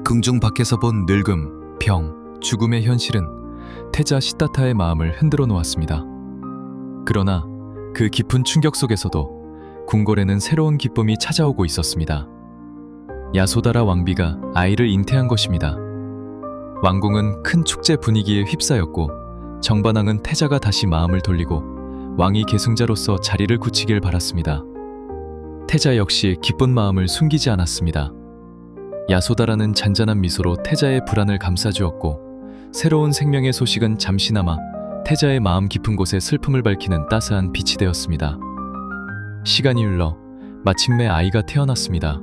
궁중 밖에서 본 늙음, 병, 죽음의 현실은 태자 시다타의 마음을 흔들어 놓았습니다. 그러나 그 깊은 충격 속에서도 궁궐에는 새로운 기쁨이 찾아오고 있었습니다. 야소다라 왕비가 아이를 잉태한 것입니다. 왕궁은 큰 축제 분위기에 휩싸였고 정반왕은 태자가 다시 마음을 돌리고 왕위 계승자로서 자리를 굳히길 바랐습니다. 태자 역시 기쁜 마음을 숨기지 않았습니다. 야소다라는 잔잔한 미소로 태자의 불안을 감싸주었고 새로운 생명의 소식은 잠시나마 태자의 마음 깊은 곳에 슬픔을 밝히는 따스한 빛이 되었습니다. 시간이 흘러 마침내 아이가 태어났습니다.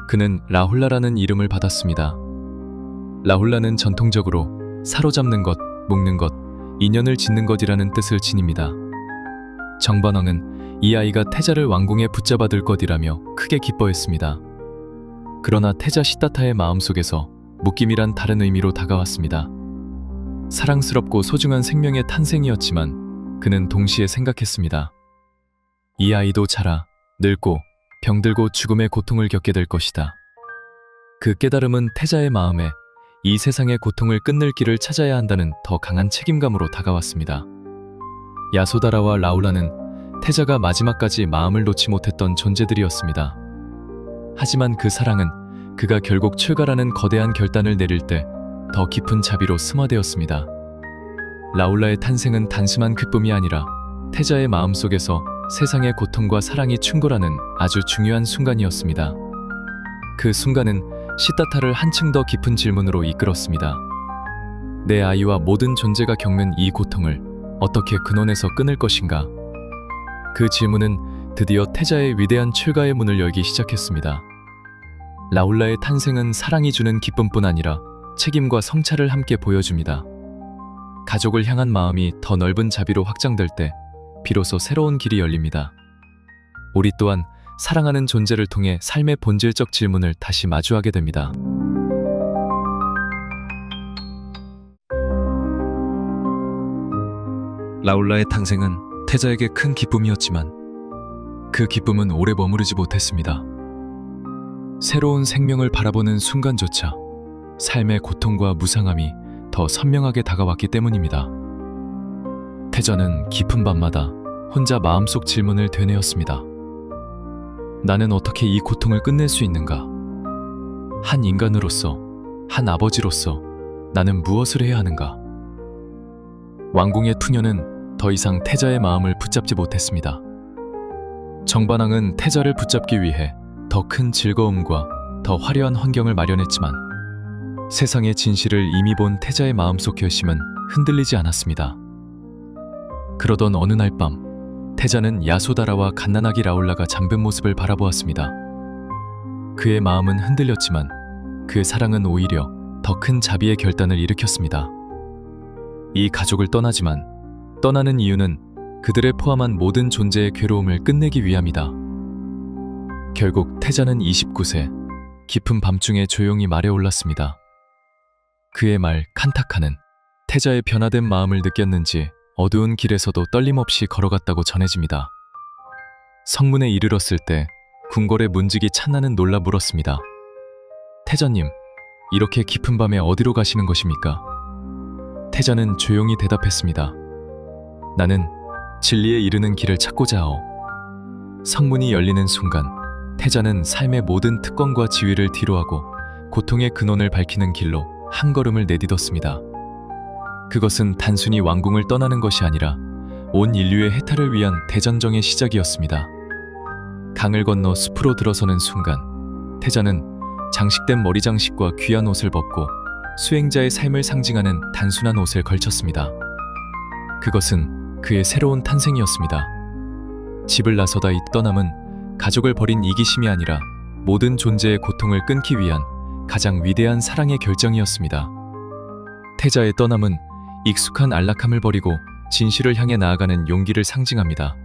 그는 라훌라라는 이름을 받았습니다. 라훌라는 전통적으로 사로잡는 것, 묶는 것, 인연을 짓는 것이라는 뜻을 지닙니다. 정반왕은 이 아이가 태자를 왕궁에 붙잡아둘 것이라며 크게 기뻐했습니다. 그러나 태자 시다타의 마음속에서 묶임이란 다른 의미로 다가왔습니다. 사랑스럽고 소중한 생명의 탄생이었지만 그는 동시에 생각했습니다. 이 아이도 자라, 늙고, 병들고 죽음의 고통을 겪게 될 것이다. 그 깨달음은 태자의 마음에 이 세상의 고통을 끊을 길을 찾아야 한다는 더 강한 책임감으로 다가왔습니다. 야소다라와 라울라는 태자가 마지막까지 마음을 놓지 못했던 존재들이었습니다. 하지만 그 사랑은 그가 결국 출가라는 거대한 결단을 내릴 때 더 깊은 자비로 승화되었습니다. 라울라의 탄생은 단순한 기쁨이 아니라 태자의 마음속에서 세상의 고통과 사랑이 충돌하는 아주 중요한 순간이었습니다. 그 순간은 시다타를 한층 더 깊은 질문으로 이끌었습니다. 내 아이와 모든 존재가 겪는 이 고통을 어떻게 근원에서 끊을 것인가? 그 질문은 드디어 태자의 위대한 출가의 문을 열기 시작했습니다. 라울라의 탄생은 사랑이 주는 기쁨뿐 아니라 책임과 성찰을 함께 보여줍니다. 가족을 향한 마음이 더 넓은 자비로 확장될 때 비로소 새로운 길이 열립니다. 우리 또한 사랑하는 존재를 통해 삶의 본질적 질문을 다시 마주하게 됩니다. 라울라의 탄생은 태자에게 큰 기쁨이었지만 그 기쁨은 오래 머무르지 못했습니다. 새로운 생명을 바라보는 순간조차 삶의 고통과 무상함이 더 선명하게 다가왔기 때문입니다. 태자는 깊은 밤마다 혼자 마음속 질문을 되뇌었습니다. 나는 어떻게 이 고통을 끝낼 수 있는가? 한 인간으로서, 한 아버지로서 나는 무엇을 해야 하는가? 왕궁의 투녀는 더 이상 태자의 마음을 붙잡지 못했습니다. 정반왕은 태자를 붙잡기 위해 더 큰 즐거움과 더 화려한 환경을 마련했지만 세상의 진실을 이미 본 태자의 마음속 결심은 흔들리지 않았습니다. 그러던 어느 날 밤, 태자는 야소다라와 갓난아기 라울라가 잠든 모습을 바라보았습니다. 그의 마음은 흔들렸지만 그 사랑은 오히려 더 큰 자비의 결단을 일으켰습니다. 이 가족을 떠나지만 떠나는 이유는 그들을 포함한 모든 존재의 괴로움을 끝내기 위함이다. 결국 태자는 29세, 깊은 밤중에 조용히 말에 올랐습니다. 그의 말 칸타카는 태자의 변화된 마음을 느꼈는지 어두운 길에서도 떨림없이 걸어갔다고 전해집니다. 성문에 이르렀을 때 궁궐의 문지기 찬나는 놀라 물었습니다. 태자님, 이렇게 깊은 밤에 어디로 가시는 것입니까? 태자는 조용히 대답했습니다. 나는 진리에 이르는 길을 찾고자 하오. 성문이 열리는 순간 태자는 삶의 모든 특권과 지위를 뒤로하고 고통의 근원을 밝히는 길로 한 걸음을 내딛었습니다. 그것은 단순히 왕궁을 떠나는 것이 아니라 온 인류의 해탈을 위한 대전정의 시작이었습니다. 강을 건너 숲으로 들어서는 순간 태자는 장식된 머리 장식과 귀한 옷을 벗고 수행자의 삶을 상징하는 단순한 옷을 걸쳤습니다. 그것은 그의 새로운 탄생이었습니다. 집을 나서다 이 떠남은 가족을 버린 이기심이 아니라 모든 존재의 고통을 끊기 위한 가장 위대한 사랑의 결정이었습니다. 태자의 떠남은 익숙한 안락함을 버리고 진실을 향해 나아가는 용기를 상징합니다.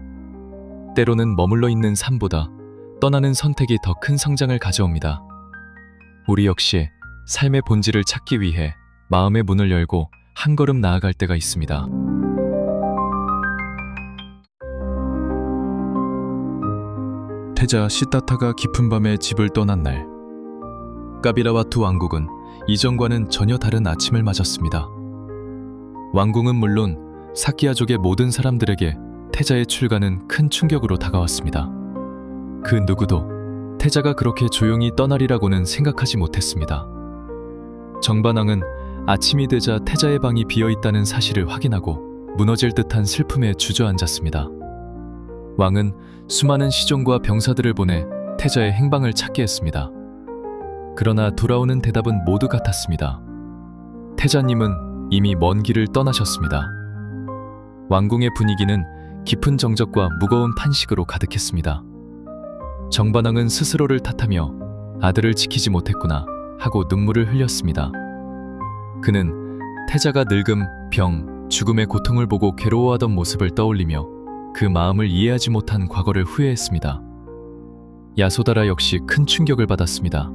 때로는 머물러 있는 삶보다 떠나는 선택이 더 큰 성장을 가져옵니다. 우리 역시 삶의 본질을 찾기 위해 마음의 문을 열고 한 걸음 나아갈 때가 있습니다. 태자 시다타가 깊은 밤에 집을 떠난 날, 까비라와투 왕국은 이전과는 전혀 다른 아침을 맞았습니다. 왕궁은 물론 사키아족의 모든 사람들에게 태자의 출가는 큰 충격으로 다가왔습니다. 그 누구도 태자가 그렇게 조용히 떠나리라고는 생각하지 못했습니다. 정반왕은 아침이 되자 태자의 방이 비어있다는 사실을 확인하고 무너질 듯한 슬픔에 주저앉았습니다. 왕은 수많은 시종과 병사들을 보내 태자의 행방을 찾게 했습니다. 그러나 돌아오는 대답은 모두 같았습니다. 태자님은 이미 먼 길을 떠나셨습니다. 왕궁의 분위기는 깊은 정적과 무거운 판식으로 가득했습니다. 정반왕은 스스로를 탓하며 아들을 지키지 못했구나 하고 눈물을 흘렸습니다. 그는 태자가 늙음, 병, 죽음의 고통을 보고 괴로워하던 모습을 떠올리며 그 마음을 이해하지 못한 과거를 후회했습니다. 야소다라 역시 큰 충격을 받았습니다.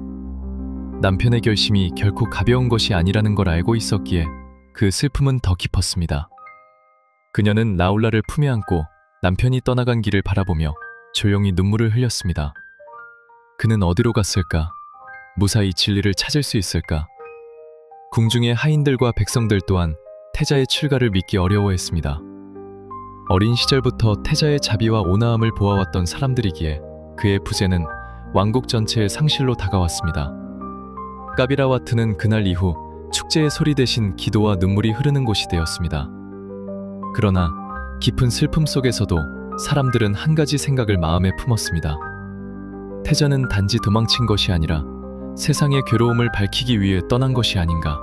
남편의 결심이 결코 가벼운 것이 아니라는 걸 알고 있었기에 그 슬픔은 더 깊었습니다. 그녀는 라울라를 품에 안고 남편이 떠나간 길을 바라보며 조용히 눈물을 흘렸습니다. 그는 어디로 갔을까? 무사히 진리를 찾을 수 있을까? 궁중의 하인들과 백성들 또한 태자의 출가를 믿기 어려워했습니다. 어린 시절부터 태자의 자비와 온화함을 보아왔던 사람들이기에 그의 부재는 왕국 전체의 상실로 다가왔습니다. 까비라와트는 그날 이후 축제의 소리 대신 기도와 눈물이 흐르는 곳이 되었습니다. 그러나 깊은 슬픔 속에서도 사람들은 한 가지 생각을 마음에 품었습니다. 태자는 단지 도망친 것이 아니라 세상의 괴로움을 밝히기 위해 떠난 것이 아닌가.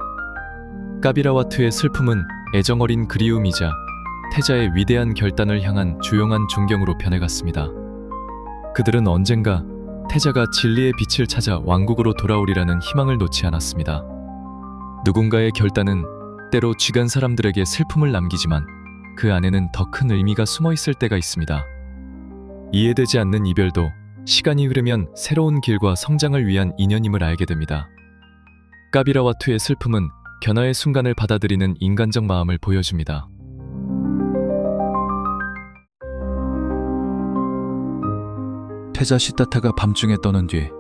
까비라와트의 슬픔은 애정어린 그리움이자 태자의 위대한 결단을 향한 조용한 존경으로 변해갔습니다. 그들은 언젠가 태자가 진리의 빛을 찾아 왕국으로 돌아오리라는 희망을 놓지 않았습니다. 누군가의 결단은 때로 쥐간 사람들에게 슬픔을 남기지만 그 안에는 더 큰 의미가 숨어 있을 때가 있습니다. 이해되지 않는 이별도 시간이 흐르면 새로운 길과 성장을 위한 인연임을 알게 됩니다. 까비라와투의 슬픔은 변화의 순간을 받아들이는 인간적 마음을 보여줍니다. 태자 시타타가 밤중에 떠난 뒤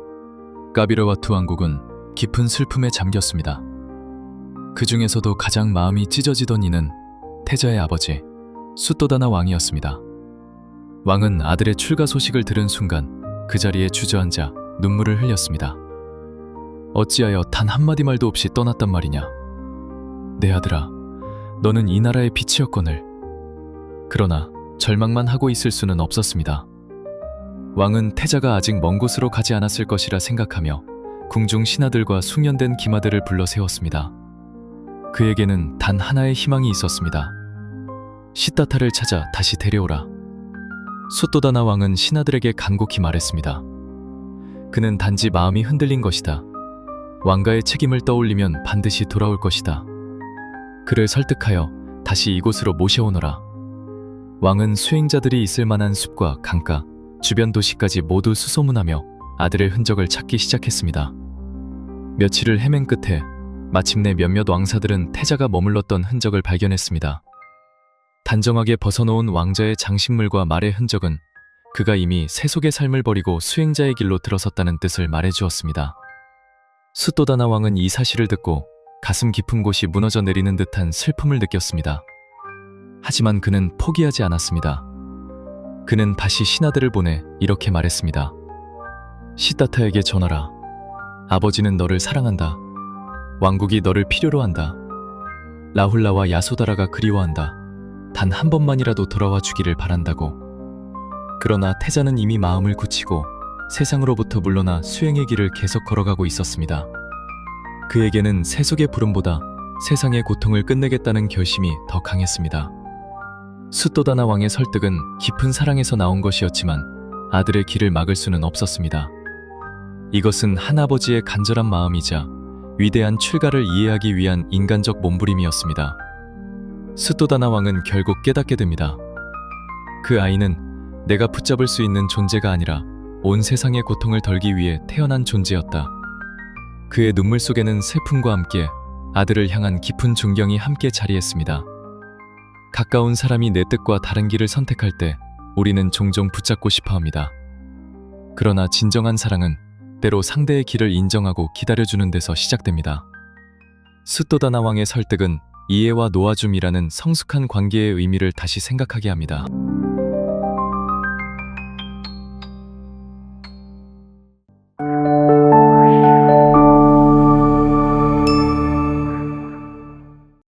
까비라와투 왕국은 깊은 슬픔에 잠겼습니다. 그 중에서도 가장 마음이 찢어지던 이는 태자의 아버지 수토다나 왕이었습니다. 왕은 아들의 출가 소식을 들은 순간 그 자리에 주저앉아 눈물을 흘렸습니다. 어찌하여 단 한마디 말도 없이 떠났단 말이냐. 내 아들아, 너는 이 나라의 빛이었거늘. 그러나 절망만 하고 있을 수는 없었습니다. 왕은 태자가 아직 먼 곳으로 가지 않았을 것이라 생각하며 궁중 신하들과 숙련된 기마들을 불러 세웠습니다. 그에게는 단 하나의 희망이 있었습니다. 시타타를 찾아 다시 데려오라. 수토다나 왕은 신하들에게 간곡히 말했습니다. 그는 단지 마음이 흔들린 것이다. 왕가의 책임을 떠올리면 반드시 돌아올 것이다. 그를 설득하여 다시 이곳으로 모셔오너라. 왕은 수행자들이 있을 만한 숲과 강가, 주변 도시까지 모두 수소문하며 아들의 흔적을 찾기 시작했습니다. 며칠을 헤맨 끝에 마침내 몇몇 왕사들은 태자가 머물렀던 흔적을 발견했습니다. 단정하게 벗어놓은 왕자의 장신물과 말의 흔적은 그가 이미 세속의 삶을 버리고 수행자의 길로 들어섰다는 뜻을 말해주었습니다. 수토다나 왕은 이 사실을 듣고 가슴 깊은 곳이 무너져 내리는 듯한 슬픔을 느꼈습니다. 하지만 그는 포기하지 않았습니다. 그는 다시 신하들을 보내 이렇게 말했습니다. 시타타에게 전하라. 아버지는 너를 사랑한다. 왕국이 너를 필요로 한다. 라훌라와 야소다라가 그리워한다. 단 한 번만이라도 돌아와 주기를 바란다고. 그러나 태자는 이미 마음을 굳히고 세상으로부터 물러나 수행의 길을 계속 걸어가고 있었습니다. 그에게는 세속의 부름보다 세상의 고통을 끝내겠다는 결심이 더 강했습니다. 수토다나 왕의 설득은 깊은 사랑에서 나온 것이었지만 아들의 길을 막을 수는 없었습니다. 이것은 한 아버지의 간절한 마음이자 위대한 출가를 이해하기 위한 인간적 몸부림이었습니다. 수토다나 왕은 결국 깨닫게 됩니다. 그 아이는 내가 붙잡을 수 있는 존재가 아니라 온 세상의 고통을 덜기 위해 태어난 존재였다. 그의 눈물 속에는 슬픔과 함께 아들을 향한 깊은 존경이 함께 자리했습니다. 가까운 사람이 내 뜻과 다른 길을 선택할 때 우리는 종종 붙잡고 싶어 합니다. 그러나 진정한 사랑은 때로 상대의 길을 인정하고 기다려주는 데서 시작됩니다. 수도다나 왕의 설득은 이해와 놓아줌이라는 성숙한 관계의 의미를 다시 생각하게 합니다.